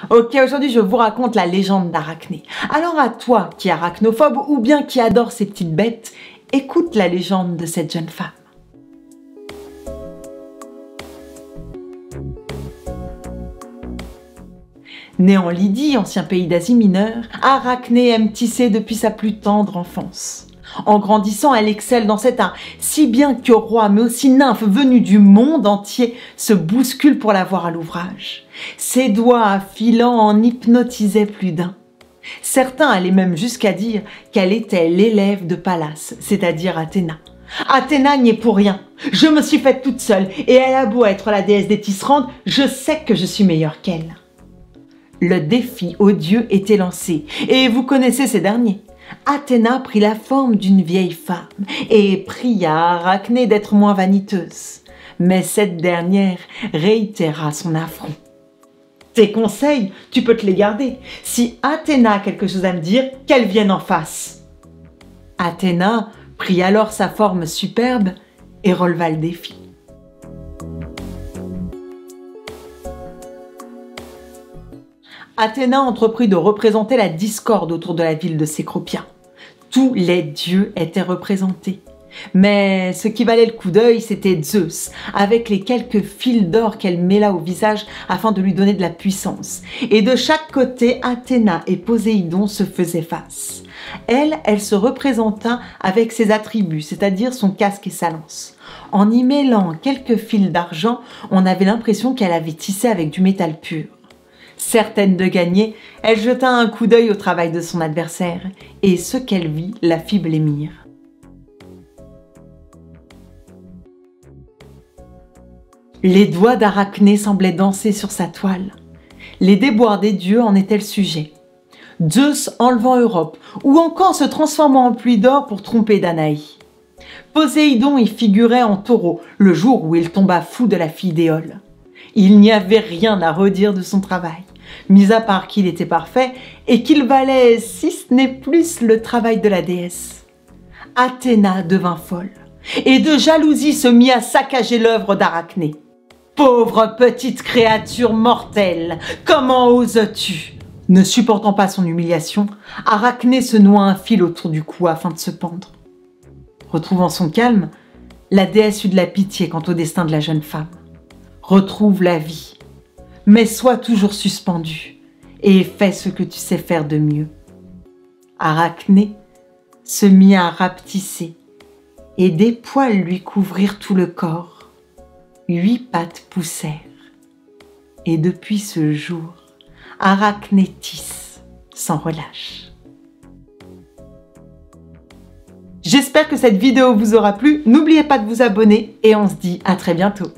Ok, aujourd'hui je vous raconte la légende d'Arachné. Alors à toi qui es arachnophobe ou bien qui adore ces petites bêtes, écoute la légende de cette jeune femme. Née en Lydie, ancien pays d'Asie mineure, Arachné aime tisser depuis sa plus tendre enfance. En grandissant, elle excelle dans cet art, si bien que rois, mais aussi nymphes venus du monde entier se bousculent pour la voir à l'ouvrage. Ses doigts affilants en hypnotisaient plus d'un. Certains allaient même jusqu'à dire qu'elle était l'élève de Pallas, c'est-à-dire Athéna. Athéna n'y est pour rien. Je me suis faite toute seule, et elle a beau être la déesse des tisserandes, je sais que je suis meilleure qu'elle. Le défi aux dieux était lancé, et vous connaissez ces derniers. Athéna prit la forme d'une vieille femme et pria à Arachné d'être moins vaniteuse. Mais cette dernière réitéra son affront. Tes conseils, tu peux te les garder. Si Athéna a quelque chose à me dire, qu'elle vienne en face. Athéna prit alors sa forme superbe et releva le défi. Athéna entreprit de représenter la discorde autour de la ville de Cécropia. Tous les dieux étaient représentés. Mais ce qui valait le coup d'œil, c'était Zeus, avec les quelques fils d'or qu'elle mêla au visage afin de lui donner de la puissance. Et de chaque côté, Athéna et Poséidon se faisaient face. Elle se représenta avec ses attributs, c'est-à-dire son casque et sa lance. En y mêlant quelques fils d'argent, on avait l'impression qu'elle avait tissé avec du métal pur. Certaine de gagner, elle jeta un coup d'œil au travail de son adversaire, et ce qu'elle vit la fit blêmir. Les doigts d'Arachné semblaient danser sur sa toile. Les déboires des dieux en étaient le sujet. Zeus enlevant Europe, ou encore se transformant en pluie d'or pour tromper Danaï. Poséidon y figurait en taureau, le jour où il tomba fou de la fille d'Éole. Il n'y avait rien à redire de son travail, mis à part qu'il était parfait et qu'il valait, si ce n'est plus, le travail de la déesse. Athéna devint folle, et de jalousie se mit à saccager l'œuvre d'Arachné. « Pauvre petite créature mortelle, comment oses-tu » Ne supportant pas son humiliation, Arachné se noua un fil autour du cou afin de se pendre. Retrouvant son calme, la déesse eut de la pitié quant au destin de la jeune femme. Retrouve la vie, mais sois toujours suspendu et fais ce que tu sais faire de mieux. Arachné se mit à rapetisser et des poils lui couvrirent tout le corps. 8 pattes poussèrent et depuis ce jour, Arachné tisse sans relâche. J'espère que cette vidéo vous aura plu. N'oubliez pas de vous abonner et on se dit à très bientôt.